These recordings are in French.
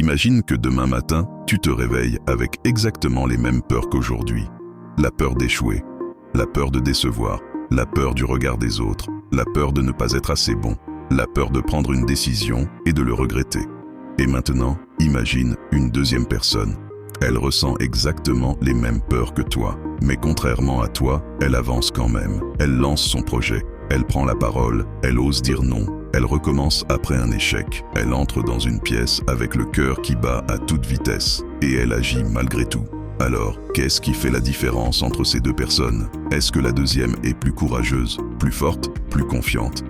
Imagine que demain matin, tu te réveilles avec exactement les mêmes peurs qu'aujourd'hui. La peur d'échouer, la peur de décevoir, la peur du regard des autres, la peur de ne pas être assez bon, la peur de prendre une décision et de le regretter. Et maintenant, imagine une deuxième personne. Elle ressent exactement les mêmes peurs que toi, mais contrairement à toi, elle avance quand même. Elle lance son projet, elle prend la parole, elle ose dire non, elle recommence après un échec. Elle entre dans une pièce avec le cœur qui bat à toute vitesse, et elle agit malgré tout. Alors, qu'est-ce qui fait la différence entre ces deux personnes? Est-ce que la deuxième est plus courageuse, plus forte, plus confiante?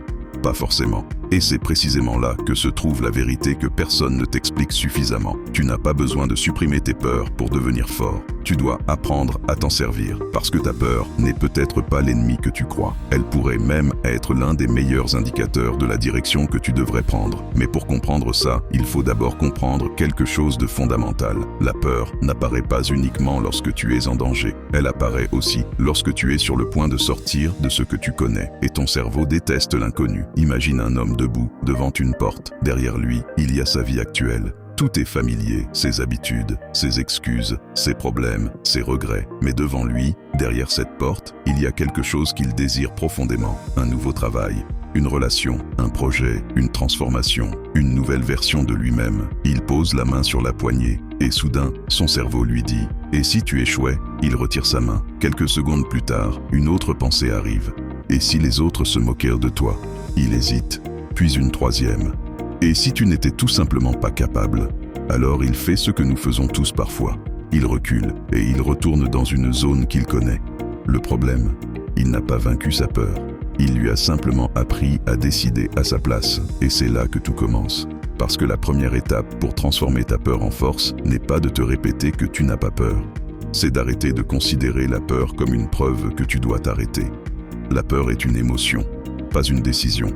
Pas forcément. Et c'est précisément là que se trouve la vérité que personne ne t'explique suffisamment. Tu n'as pas besoin de supprimer tes peurs pour devenir fort. Tu dois apprendre à t'en servir, parce que ta peur n'est peut-être pas l'ennemi que tu crois. Elle pourrait même être l'un des meilleurs indicateurs de la direction que tu devrais prendre. Mais pour comprendre ça, il faut d'abord comprendre quelque chose de fondamental. La peur n'apparaît pas uniquement lorsque tu es en danger. Elle apparaît aussi lorsque tu es sur le point de sortir de ce que tu connais. Et ton cerveau déteste l'inconnu. Imagine un homme debout devant une porte. Derrière lui, il y a sa vie actuelle. Tout est familier, ses habitudes, ses excuses, ses problèmes, ses regrets. Mais devant lui, derrière cette porte, il y a quelque chose qu'il désire profondément. Un nouveau travail, une relation, un projet, une transformation, une nouvelle version de lui-même. Il pose la main sur la poignée et soudain, son cerveau lui dit « Et si tu échouais ?» Il retire sa main. Quelques secondes plus tard, une autre pensée arrive. « Et si les autres se moquèrent de toi ?» Il hésite. Puis une troisième. Et si tu n'étais tout simplement pas capable? Alors il fait ce que nous faisons tous parfois. Il recule et il retourne dans une zone qu'il connaît. Le problème, il n'a pas vaincu sa peur. Il lui a simplement appris à décider à sa place. Et c'est là que tout commence. Parce que la première étape pour transformer ta peur en force n'est pas de te répéter que tu n'as pas peur. C'est d'arrêter de considérer la peur comme une preuve que tu dois t'arrêter. La peur est une émotion, pas une décision.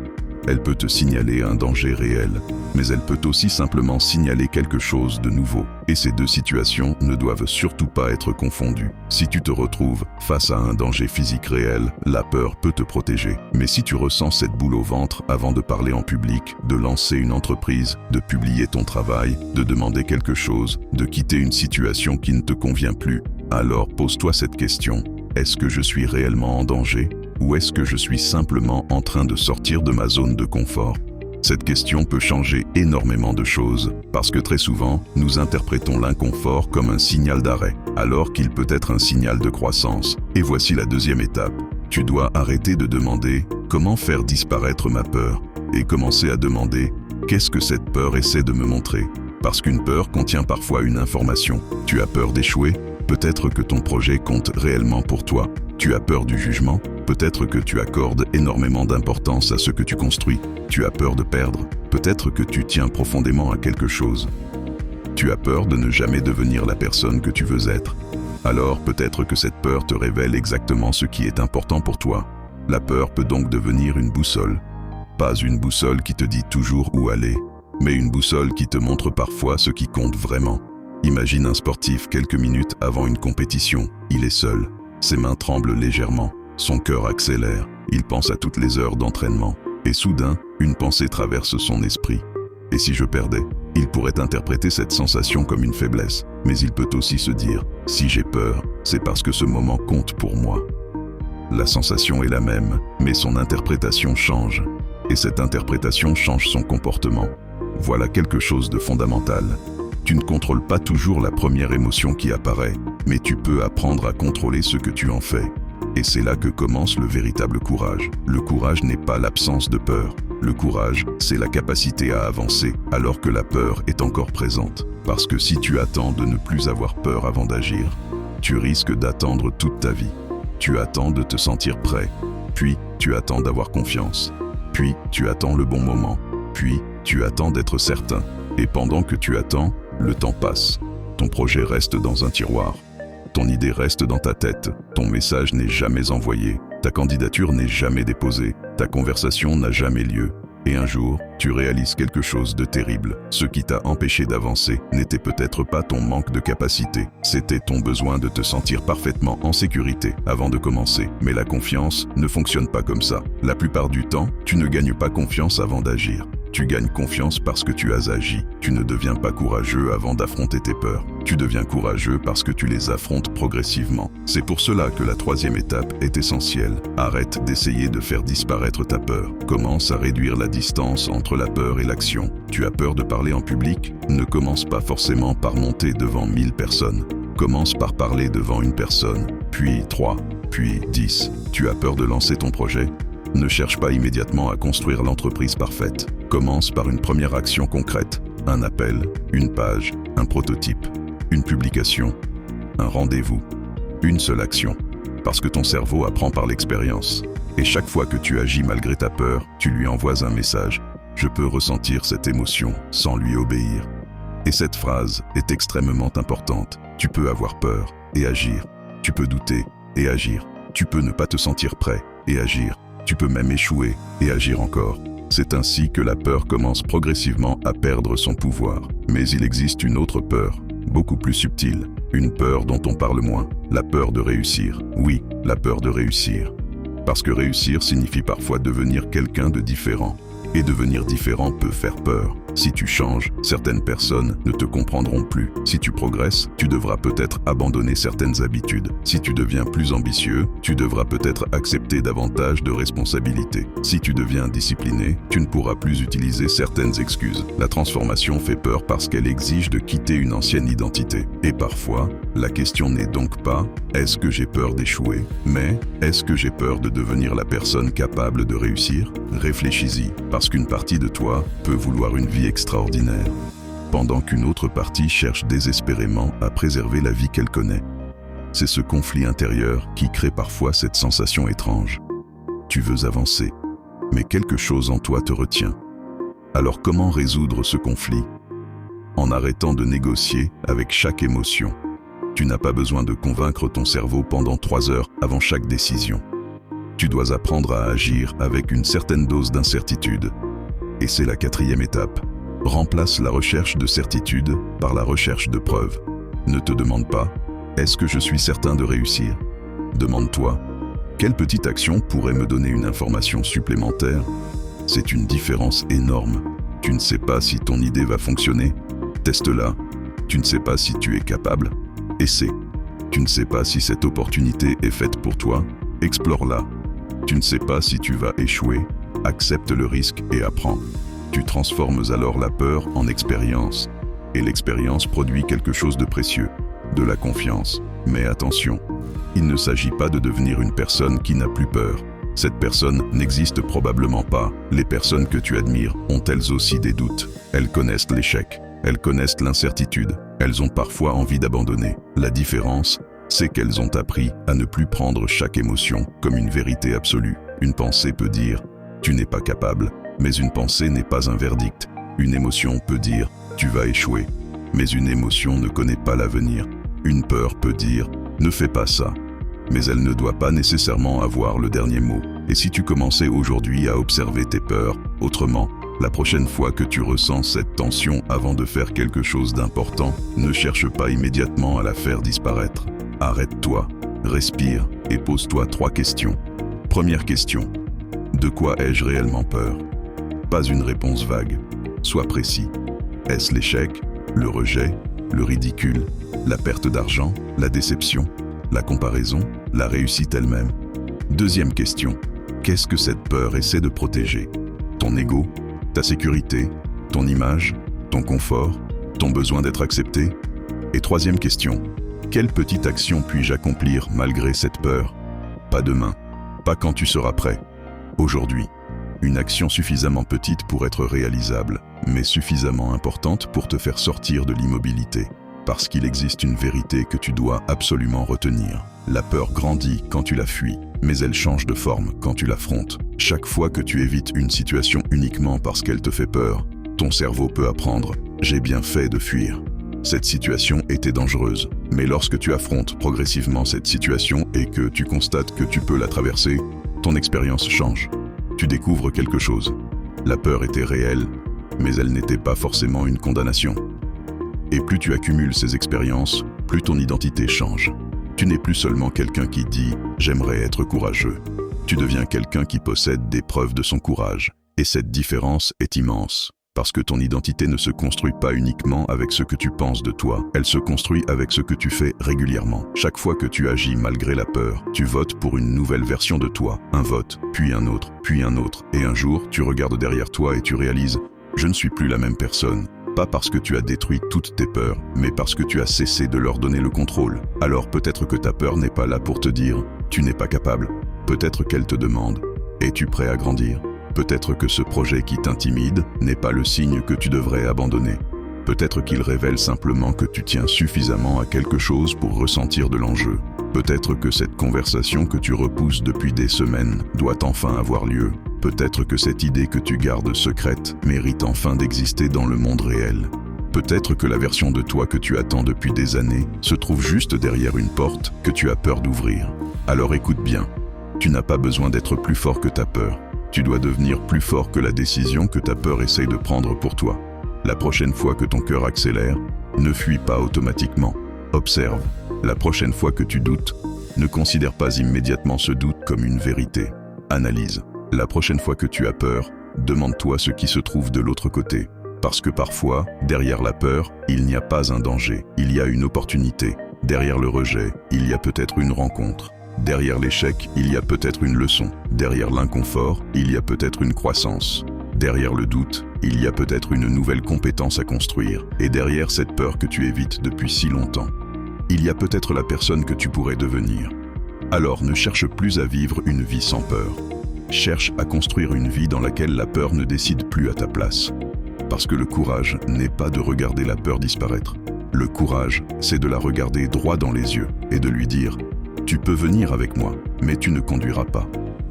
Elle peut te signaler un danger réel, mais elle peut aussi simplement signaler quelque chose de nouveau. Et ces deux situations ne doivent surtout pas être confondues. Si tu te retrouves face à un danger physique réel, la peur peut te protéger. Mais si tu ressens cette boule au ventre avant de parler en public, de lancer une entreprise, de publier ton travail, de demander quelque chose, de quitter une situation qui ne te convient plus, alors pose-toi cette question. Est-ce que je suis réellement en danger ? Ou est-ce que je suis simplement en train de sortir de ma zone de confort? Cette question peut changer énormément de choses, parce que très souvent, nous interprétons l'inconfort comme un signal d'arrêt, alors qu'il peut être un signal de croissance. Et voici la deuxième étape. Tu dois arrêter de demander « Comment faire disparaître ma peur ?» et commencer à demander « Qu'est-ce que cette peur essaie de me montrer ?» Parce qu'une peur contient parfois une information. Tu as peur d'échouer? Peut-être que ton projet compte réellement pour toi. Tu as peur du jugement? Peut-être que tu accordes énormément d'importance à ce que tu construis. Tu as peur de perdre? Peut-être que tu tiens profondément à quelque chose. Tu as peur de ne jamais devenir la personne que tu veux être. Alors peut-être que cette peur te révèle exactement ce qui est important pour toi. La peur peut donc devenir une boussole. Pas une boussole qui te dit toujours où aller, mais une boussole qui te montre parfois ce qui compte vraiment. Imagine un sportif quelques minutes avant une compétition. Il est seul. Ses mains tremblent légèrement. Son cœur accélère. Il pense à toutes les heures d'entraînement. Et soudain, une pensée traverse son esprit. Et si je perdais? Il pourrait interpréter cette sensation comme une faiblesse. Mais il peut aussi se dire, si j'ai peur, c'est parce que ce moment compte pour moi. La sensation est la même, mais son interprétation change. Et cette interprétation change son comportement. Voilà quelque chose de fondamental. Tu ne contrôles pas toujours la première émotion qui apparaît, mais tu peux apprendre à contrôler ce que tu en fais. Et c'est là que commence le véritable courage. Le courage n'est pas l'absence de peur. Le courage, c'est la capacité à avancer alors que la peur est encore présente. Parce que si tu attends de ne plus avoir peur avant d'agir, tu risques d'attendre toute ta vie. Tu attends de te sentir prêt, puis tu attends d'avoir confiance, puis tu attends le bon moment, puis tu attends d'être certain. Et pendant que tu attends, le temps passe. Ton projet reste dans un tiroir. Ton idée reste dans ta tête. Ton message n'est jamais envoyé. Ta candidature n'est jamais déposée. Ta conversation n'a jamais lieu. Et un jour, tu réalises quelque chose de terrible. Ce qui t'a empêché d'avancer n'était peut-être pas ton manque de capacité. C'était ton besoin de te sentir parfaitement en sécurité avant de commencer. Mais la confiance ne fonctionne pas comme ça. La plupart du temps, tu ne gagnes pas confiance avant d'agir. Tu gagnes confiance parce que tu as agi. Tu ne deviens pas courageux avant d'affronter tes peurs. Tu deviens courageux parce que tu les affrontes progressivement. C'est pour cela que la troisième étape est essentielle. Arrête d'essayer de faire disparaître ta peur. Commence à réduire la distance entre la peur et l'action. Tu as peur de parler en public? Ne commence pas forcément par monter devant 1000 personnes. Commence par parler devant une personne, puis 3, puis 10. Tu as peur de lancer ton projet? Ne cherche pas immédiatement à construire l'entreprise parfaite. Commence par une première action concrète, un appel, une page, un prototype, une publication, un rendez-vous, une seule action. Parce que ton cerveau apprend par l'expérience. Et chaque fois que tu agis malgré ta peur, tu lui envoies un message. Je peux ressentir cette émotion sans lui obéir. Et cette phrase est extrêmement importante. Tu peux avoir peur et agir. Tu peux douter et agir. Tu peux ne pas te sentir prêt et agir. Tu peux même échouer et agir encore. C'est ainsi que la peur commence progressivement à perdre son pouvoir. Mais il existe une autre peur, beaucoup plus subtile. Une peur dont on parle moins. La peur de réussir. Oui, la peur de réussir. Parce que réussir signifie parfois devenir quelqu'un de différent. Et devenir différent peut faire peur. Si tu changes, certaines personnes ne te comprendront plus. Si tu progresses, tu devras peut-être abandonner certaines habitudes. Si tu deviens plus ambitieux, tu devras peut-être accepter davantage de responsabilités. Si tu deviens discipliné, tu ne pourras plus utiliser certaines excuses. La transformation fait peur parce qu'elle exige de quitter une ancienne identité. Et parfois, la question n'est donc pas « est-ce que j'ai peur d'échouer ?» mais « est-ce que j'ai peur de devenir la personne capable de réussir ?» Réfléchis-y, parce qu'une partie de toi peut vouloir une vie extraordinaire, pendant qu'une autre partie cherche désespérément à préserver la vie qu'elle connaît. C'est ce conflit intérieur qui crée parfois cette sensation étrange. Tu veux avancer, mais quelque chose en toi te retient. Alors comment résoudre ce conflit? En arrêtant de négocier avec chaque émotion. Tu n'as pas besoin de convaincre ton cerveau pendant 3 heures avant chaque décision. Tu dois apprendre à agir avec une certaine dose d'incertitude. Et c'est la 4e étape. Remplace la recherche de certitude par la recherche de preuves. Ne te demande pas « est-ce que je suis certain de réussir ?» Demande-toi « quelle petite action pourrait me donner une information supplémentaire ?» C'est une différence énorme. Tu ne sais pas si ton idée va fonctionner? Teste-la. Tu ne sais pas si tu es capable? Essaie. Tu ne sais pas si cette opportunité est faite pour toi? Explore-la. Tu ne sais pas si tu vas échouer? Accepte le risque et apprends. Tu transformes alors la peur en expérience. Et l'expérience produit quelque chose de précieux, de la confiance. Mais attention, il ne s'agit pas de devenir une personne qui n'a plus peur. Cette personne n'existe probablement pas. Les personnes que tu admires ont elles aussi des doutes. Elles connaissent l'échec. Elles connaissent l'incertitude. Elles ont parfois envie d'abandonner. La différence, c'est qu'elles ont appris à ne plus prendre chaque émotion comme une vérité absolue. Une pensée peut dire « tu n'es pas capable », mais une pensée n'est pas un verdict. Une émotion peut dire « tu vas échouer », mais une émotion ne connaît pas l'avenir. Une peur peut dire « ne fais pas ça », mais elle ne doit pas nécessairement avoir le dernier mot. Et si tu commençais aujourd'hui à observer tes peurs autrement, la prochaine fois que tu ressens cette tension avant de faire quelque chose d'important, ne cherche pas immédiatement à la faire disparaître. Arrête-toi, respire et pose-toi 3 questions. Première question. De quoi ai-je réellement peur? Pas une réponse vague. Sois précis. Est-ce l'échec, le rejet, le ridicule, la perte d'argent, la déception, la comparaison, la réussite elle-même? Deuxième question. Qu'est-ce que cette peur essaie de protéger? Ton ego, ta sécurité, ton image, ton confort, ton besoin d'être accepté? Et troisième question. Quelle petite action puis-je accomplir malgré cette peur? Pas demain, pas quand tu seras prêt. Aujourd'hui, une action suffisamment petite pour être réalisable, mais suffisamment importante pour te faire sortir de l'immobilité. Parce qu'il existe une vérité que tu dois absolument retenir. La peur grandit quand tu la fuis, mais elle change de forme quand tu l'affrontes. Chaque fois que tu évites une situation uniquement parce qu'elle te fait peur, ton cerveau peut apprendre « j'ai bien fait de fuir ». Cette situation était dangereuse, mais lorsque tu affrontes progressivement cette situation et que tu constates que tu peux la traverser, ton expérience change. Tu découvres quelque chose. La peur était réelle, mais elle n'était pas forcément une condamnation. Et plus tu accumules ces expériences, plus ton identité change. Tu n'es plus seulement quelqu'un qui dit « j'aimerais être courageux ». Tu deviens quelqu'un qui possède des preuves de son courage. Et cette différence est immense. Parce que ton identité ne se construit pas uniquement avec ce que tu penses de toi, elle se construit avec ce que tu fais régulièrement. Chaque fois que tu agis malgré la peur, tu votes pour une nouvelle version de toi. Un vote, puis un autre, et un jour, tu regardes derrière toi et tu réalises « Je ne suis plus la même personne ». Pas parce que tu as détruit toutes tes peurs, mais parce que tu as cessé de leur donner le contrôle. Alors peut-être que ta peur n'est pas là pour te dire « Tu n'es pas capable ». Peut-être qu'elle te demande « Es-tu prêt à grandir ?» Peut-être que ce projet qui t'intimide n'est pas le signe que tu devrais abandonner. Peut-être qu'il révèle simplement que tu tiens suffisamment à quelque chose pour ressentir de l'enjeu. Peut-être que cette conversation que tu repousses depuis des semaines doit enfin avoir lieu. Peut-être que cette idée que tu gardes secrète mérite enfin d'exister dans le monde réel. Peut-être que la version de toi que tu attends depuis des années se trouve juste derrière une porte que tu as peur d'ouvrir. Alors écoute bien, tu n'as pas besoin d'être plus fort que ta peur. Tu dois devenir plus fort que la décision que ta peur essaye de prendre pour toi. La prochaine fois que ton cœur accélère, ne fuis pas automatiquement. Observe. La prochaine fois que tu doutes, ne considère pas immédiatement ce doute comme une vérité. Analyse. La prochaine fois que tu as peur, demande-toi ce qui se trouve de l'autre côté. Parce que parfois, derrière la peur, il n'y a pas un danger, il y a une opportunité. Derrière le rejet, il y a peut-être une rencontre. Derrière l'échec, il y a peut-être une leçon. Derrière l'inconfort, il y a peut-être une croissance. Derrière le doute, il y a peut-être une nouvelle compétence à construire. Et derrière cette peur que tu évites depuis si longtemps, il y a peut-être la personne que tu pourrais devenir. Alors ne cherche plus à vivre une vie sans peur. Cherche à construire une vie dans laquelle la peur ne décide plus à ta place. Parce que le courage n'est pas de regarder la peur disparaître. Le courage, c'est de la regarder droit dans les yeux et de lui dire « Tu peux venir avec moi, mais tu ne conduiras pas ».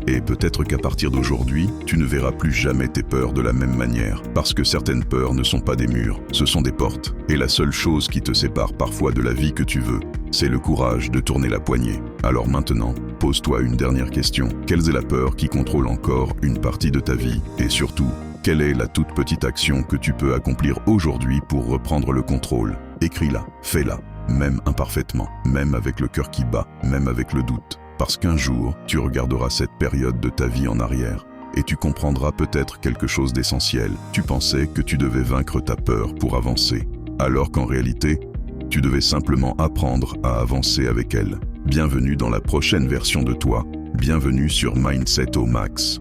Et peut-être qu'à partir d'aujourd'hui, tu ne verras plus jamais tes peurs de la même manière, parce que certaines peurs ne sont pas des murs, ce sont des portes. Et la seule chose qui te sépare parfois de la vie que tu veux, c'est le courage de tourner la poignée. Alors maintenant, pose-toi une dernière question. Quelle est la peur qui contrôle encore une partie de ta vie? Et surtout, quelle est la toute petite action que tu peux accomplir aujourd'hui pour reprendre le contrôle? Écris-la, fais-la, même imparfaitement, même avec le cœur qui bat, même avec le doute. Parce qu'un jour, tu regarderas cette période de ta vie en arrière et tu comprendras peut-être quelque chose d'essentiel. Tu pensais que tu devais vaincre ta peur pour avancer, alors qu'en réalité, tu devais simplement apprendre à avancer avec elle. Bienvenue dans la prochaine version de toi, bienvenue sur Mindset au Max.